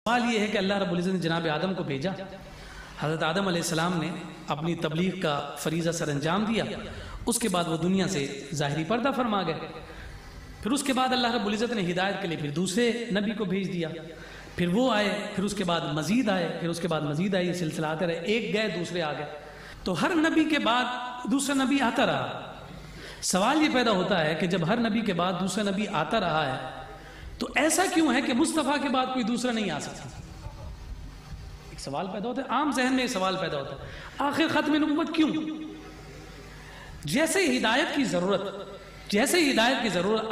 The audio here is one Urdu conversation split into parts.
سوال یہ ہے کہ اللہ رب العزت نے جناب آدم کو بھیجا، حضرت آدم علیہ السلام نے اپنی تبلیغ کا فریضہ سر انجام دیا، اس کے بعد وہ دنیا سے ظاہری پردہ فرما گئے۔ پھر اس کے بعد اللہ رب العزت نے ہدایت کے لیے پھر دوسرے نبی کو بھیج دیا، پھر وہ آئے، پھر اس کے بعد مزید آئے، پھر اس کے بعد مزید آئے، یہ سلسلہ آتے رہے، ایک گئے دوسرے آ گئے، تو ہر نبی کے بعد دوسرا نبی آتا رہا۔ سوال یہ پیدا ہوتا ہے کہ جب ہر نبی کے بعد دوسرا نبی آتا رہا ہے تو ایسا کیوں ہے کہ مصطفیٰ کے بعد کوئی دوسرا نہیں آ سکتا؟ ایک سوال پیدا ہوتا ہے، عام ذہن میں ایک سوال پیدا ہوتا ہے، آخر ختم نبوت کیوں؟ جیسے ہدایت کی ضرورت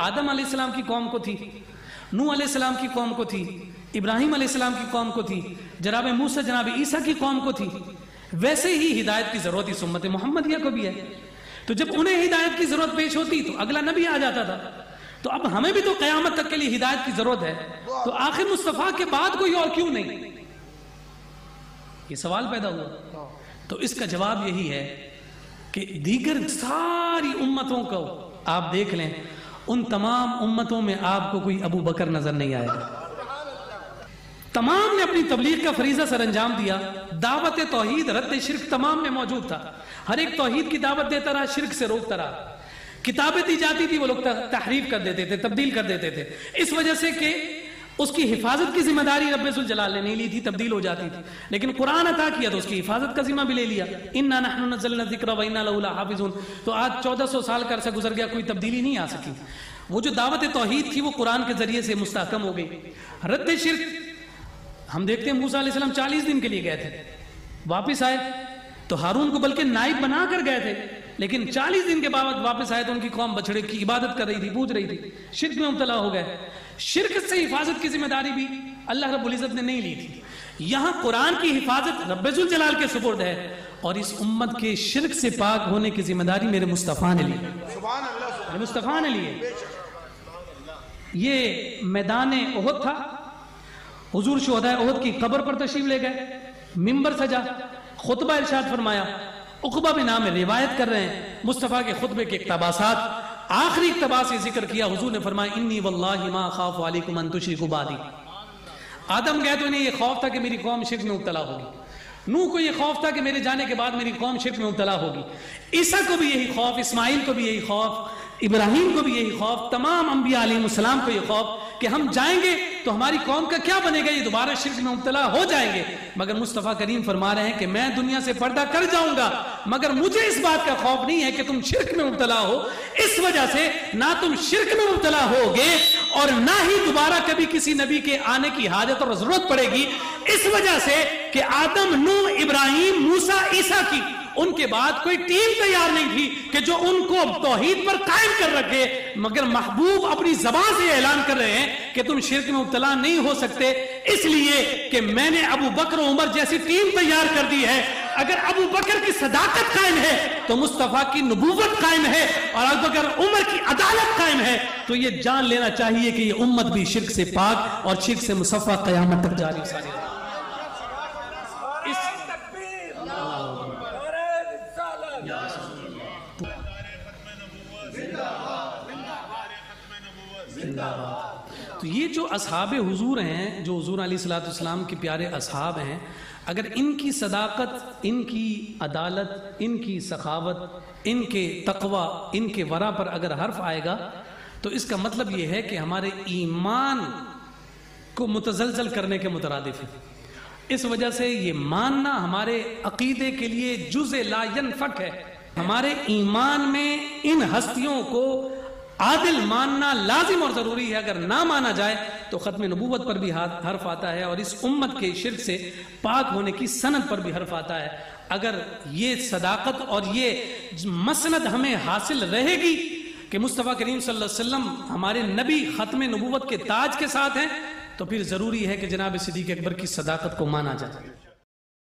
آدم علیہ السلام کی قوم کو تھی، نوح علیہ السلام کی قوم کو تھی، ابراہیم علیہ السلام کی قوم کو تھی، جناب موسیٰ جناب عیسیٰ کی قوم کو تھی، ویسے ہی ہدایت کی ضرورت اس امت محمدیہ کو بھی ہے۔ تو جب انہیں ہدایت کی ضرورت پیش ہوتی تو اگلا نبی آ جاتا تھا، تو اب ہمیں بھی تو قیامت تک کے لیے ہدایت کی ضرورت ہے، تو آخر مصطفیٰ کے بعد کوئی اور کیوں نہیں؟ یہ سوال پیدا ہوا۔ تو اس کا جواب یہی ہے کہ دیگر ساری امتوں کو آپ دیکھ لیں، ان تمام امتوں میں آپ کو کوئی ابو بکر نظر نہیں آئے گا۔ تمام نے اپنی تبلیغ کا فریضہ سر انجام دیا، دعوت توحید رد شرک تمام میں موجود تھا، ہر ایک توحید کی دعوت دیتا رہا، شرک سے روکتا رہا۔ کتابیں دی جاتی تھی، وہ لوگ تحریف کر دیتے تھے، تبدیل کر دیتے تھے، اس وجہ سے کہ اس کی حفاظت کی ذمہ داری رب ذوالجلال نے نہیں لی تھی، تبدیل ہو جاتی تھی۔ لیکن قرآن عطا کیا تو اس کی حفاظت کا ذمہ بھی لے لیا، اِنَّا نَحْنُ نَزَّلْنَا الذِّكْرَ وَإِنَّا لَهُ لَحَافِظُونَ۔ تو آج 1400 سال کا عرصہ گزر گیا، کوئی تبدیلی نہیں آ سکی۔ وہ جو دعوت توحید تھی وہ قرآن کے ذریعے سے مستحکم ہو گئی۔ رد شرک ہم دیکھتے ہیں، موسیٰ علیہ السلام 40 دن کے لیے گئے تھے، واپس آئے تو ہارون کو بلکہ نائب بنا کر گئے تھے، لیکن 40 دن کے بعد واپس آئے تو ان کی قوم بچڑے کی عبادت کر رہی تھی، پوج رہی تھی، شرک میں مبتلا ہو گئے۔ شرک سے حفاظت کی ذمہ داری بھی اللہ رب العزت نے نہیں لی تھی۔ یہاں قرآن کی حفاظت رب ذوالجلال کے سپرد ہے، اور اس امت کے شرک سے پاک ہونے کی ذمہ داری میرے مصطفیٰ نے لی، میرے مصطفیٰ نے لی۔ یہ میدان احد تھا، حضور شہدائے احد کی قبر پر تشریف لے گئے، منبر سجا، خطبہ ارشاد فرمایا۔ عقبہ بن عامر روایت کر رہے ہیں مصطفیٰ کے خطبے کے اقتباسات، آخری اقتباس سے ذکر کیا، حضور نے فرمایا انی واللہ ما خاف علیکم ان تشرکوا بعدی۔ آدم گئے تو انہیں یہ خوف تھا کہ میری قوم شرک میں مبتلا ہوگی، نوح کو یہ خوف تھا کہ میرے جانے کے بعد میری قوم شرک میں مبتلا ہوگی، عیسیٰ کو بھی یہی خوف، اسماعیل کو بھی یہی خوف، ابراہیم کو بھی یہی خوف، تمام انبیاء علیہ السلام کو یہ خوف کہ ہم جائیں گے تو ہماری قوم کا کیا بنے گا، یہ دوبارہ شرک میں مبتلا ہو جائیں گے۔ مگر مصطفیٰ کریم فرما رہے ہیں کہ میں دنیا سے پردہ کر جاؤں گا، مگر مجھے اس بات کا خوف نہیں ہے کہ تم شرک میں مبتلا ہو، اس وجہ سے نہ تم شرک میں مبتلا ہوگے اور نہ ہی دوبارہ کبھی کسی نبی کے آنے کی حاجت اور ضرورت پڑے گی، اس وجہ سے کہ آدم، نوح، ابراہیم، موسیٰ، عیسیٰ کی ان کے بعد کوئی ٹیم تیار نہیں تھی کہ جو ان کو توحید پر قائم کر رکھے، مگر محبوب اپنی زبان سے اعلان کر رہے ہیں کہ تم شرک میں مبتلا نہیں ہو سکتے، اس لیے کہ میں نے ابو بکر و عمر جیسی ٹیم تیار کر دی ہے۔ اگر ابو بکر کی صداقت قائم ہے تو مصطفیٰ کی نبوت قائم ہے، اور اگر عمر کی عدالت قائم ہے تو یہ جان لینا چاہیے کہ یہ امت بھی شرک سے پاک اور شرک سے مصفہ قیامت تک جاری ساری ہے۔ تو یہ جو اصحاب حضور ہیں، جو حضور علیہ السلام کے پیارے اصحاب ہیں، اگر ان کی صداقت، ان کی عدالت، ان کی سخاوت، ان کے تقوی، ان کے ورع پر اگر حرف آئے گا تو اس کا مطلب یہ ہے کہ ہمارے ایمان کو متزلزل کرنے کے مترادف ہے۔ اس وجہ سے یہ ماننا ہمارے عقیدے کے لیے جزء لا ینفک ہے۔ ہمارے ایمان میں ان ہستیوں کو عادل ماننا لازم اور ضروری ہے، اگر نہ مانا جائے تو ختم نبوت پر بھی حرف آتا ہے، اور اس امت کے شرک سے پاک ہونے کی سند پر بھی حرف آتا ہے۔ اگر یہ صداقت اور یہ مسند ہمیں حاصل رہے گی کہ مصطفیٰ کریم صلی اللہ علیہ وسلم ہمارے نبی ختم نبوت کے تاج کے ساتھ ہیں، تو پھر ضروری ہے کہ جناب صدیق اکبر کی صداقت کو مانا جائے۔